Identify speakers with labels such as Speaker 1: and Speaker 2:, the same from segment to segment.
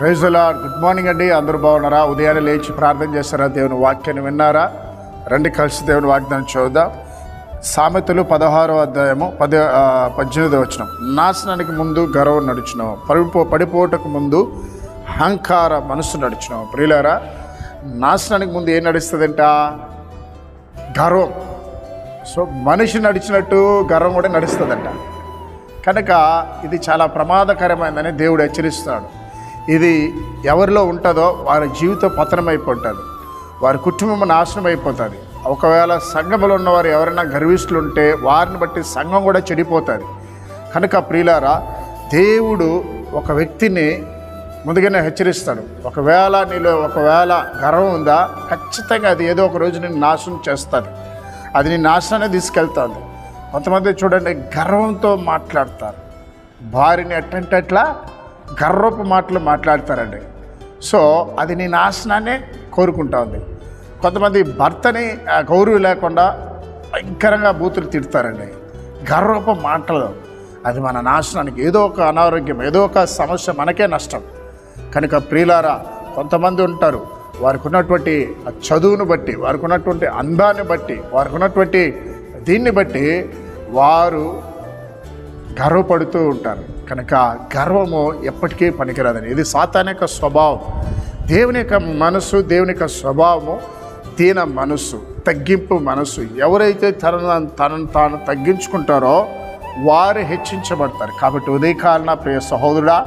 Speaker 1: Praise the lord. Good morning అండి. అందరూ బాగున్నారా? ఉదయాన్నే లేచి ప్రార్థన చేస్తారా? దేవుని వాక్యాన్ని విన్నారా? రండి కలిసి దేవుని వాగ్దానం చూద్దాం. సామెతలు 16వ అధ్యాయము 18వ వచనం. నాశనానికి ముందు గర్వం నడుచున్నావు, పడిపోటకు ముందు అహంకార మనసు నడుచున్నావు. ప్రియులారా, నాశనానికి ముందు ఏం నడుస్తుందంట? గర్వం. సో మనిషి నడిచినట్టు గర్వం కూడా నడుస్తుందంట. కనుక ఇది చాలా ప్రమాదకరమైందని దేవుడు హెచ్చరిస్తాడు. ఇది ఎవరిలో ఉంటుందో వారి జీవితం పతనమైపోతుంది, వారి కుటుంబం నాశనం అయిపోతుంది. ఒకవేళ సంఘంలో ఉన్నవారు ఎవరైనా గర్విష్ఠులు ఉంటే వారిని బట్టి సంఘం కూడా చెడిపోతుంది. కనుక ప్రియులారా, దేవుడు ఒక వ్యక్తిని ముందుగానే హెచ్చరిస్తాడు. ఒకవేళ నీలో గర్వం ఉందా, ఖచ్చితంగా అది ఏదో ఒక రోజు నేను నాశనం చేస్తాను, అది నీ నాశనాన్ని తీసుకెళ్తాను. కొంతమంది చూడండి, గర్వంతో మాట్లాడతారు, భార్యని అట్లా గర్వపు మాటలు మాట్లాడతారండి. సో అది నీ నాశనాన్ని కోరుకుంటా ఉంది. కొంతమంది భర్తని గౌరవం లేకుండా భయంకరంగా బూతులు తిడతారండి, గర్వపు మాటలు. అది మన నాశనానికి, ఏదో ఒక అనారోగ్యం, ఏదో ఒక సమస్య, మనకే నష్టం. కనుక ప్రియులారా, కొంతమంది ఉంటారు, వారికి ఉన్నటువంటి చదువును బట్టి, వారికి ఉన్నటువంటి అందాన్ని బట్టి, వారికి ఉన్నటువంటి దీన్ని బట్టి వారు గర్వపడుతూ ఉంటారు. కనుక గర్వము ఎప్పటికీ పనికిరాదని. ఇది సాతాను యొక్క స్వభావం. దేవుని యొక్క మనసు, దేవుని యొక్క స్వభావము దీన మనస్సు, తగ్గింపు మనస్సు. ఎవరైతే తనను తాను తగ్గించుకుంటారో వారు హెచ్చించబడతారు. కాబట్టి ఉదయకాలన ప్రియ సహోదరుడా,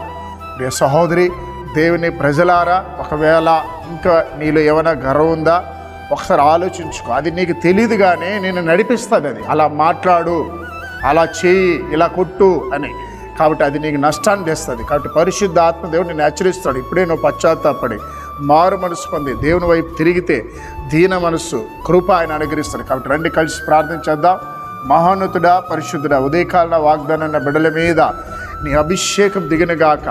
Speaker 1: ప్రియ సహోదరి, దేవుని ప్రజలారా, ఒకవేళ ఇంకా నీలో ఏమైనా గర్వం ఉందా ఒకసారి ఆలోచించుకో. అది నీకు తెలియదు కానీ నేను నడిపిస్తుంది. అది అలా మాట్లాడు, అలా చేయి, ఇలా కొట్టు అని. కాబట్టి అది నీకు నష్టాన్ని తెస్తుంది. కాబట్టి పరిశుద్ధ ఆత్మ దేవుడు నిన్ను హెచ్చరిస్తాడు. ఇప్పుడే నువ్వు పశ్చాత్తాపడి మారు మనసు పొంది దేవుని వైపు తిరిగితే దీన మనస్సు, కృప ఆయన అనుగ్రహిస్తాడు. కాబట్టి రండి కలిసి ప్రార్థన చేద్దాం. మహోన్నతుడా, పరిశుద్ధుడా, ఉదయకాలన వాగ్దాన బిడ్డల మీద నీ అభిషేకం దిగినగాక.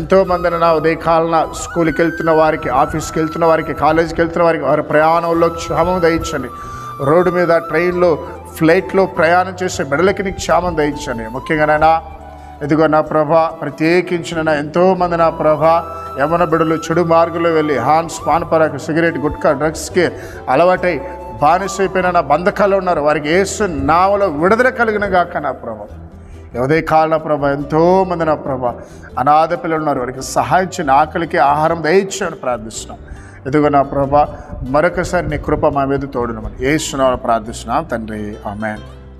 Speaker 1: ఎంతోమందిని నా ఉదయకాలన స్కూల్కి వెళ్తున్న వారికి, ఆఫీస్కి వెళ్తున్న వారికి, కాలేజీకి వెళ్తున్న వారికి వారి ప్రయాణంలో క్షేమం దయచండి. రోడ్డు మీద, ట్రైన్లో, ఫ్లైట్లో ప్రయాణం చేసే బిడ్డలకి నీ క్షేమం దయచండి. ముఖ్యంగానైనా ఇదిగో నా ప్రభా, ప్రత్యేకించిన ఎంతోమంది నా ప్రభా యవ్వన బిడ్డలు చెడు మార్గంలో వెళ్ళి హాన్స్, పాన్పరాకు, సిగరెట్, గుట్కా, డ్రగ్స్కి అలవాటై బానిసైపోయిన నా బంధకాలు ఉన్నారు. వారికి యేసు నామములో విడుదల కలిగిన గాక నా ప్రభా. ఉదయ కాల ప్రభా, ఎంతోమంది నా ప్రభా అనాథ పిల్లలు ఉన్నారు, వారికి సహాయం చేయని, ఆకలికి ఆహారం దయచేయని ప్రార్థిస్తున్నాం. ఎదుగో నా ప్రభా, మరొకసారి నీ కృప మా మీద తోడునమని యేసు నామములో ప్రార్థిస్తున్నాం తండ్రి. ఆమేన్.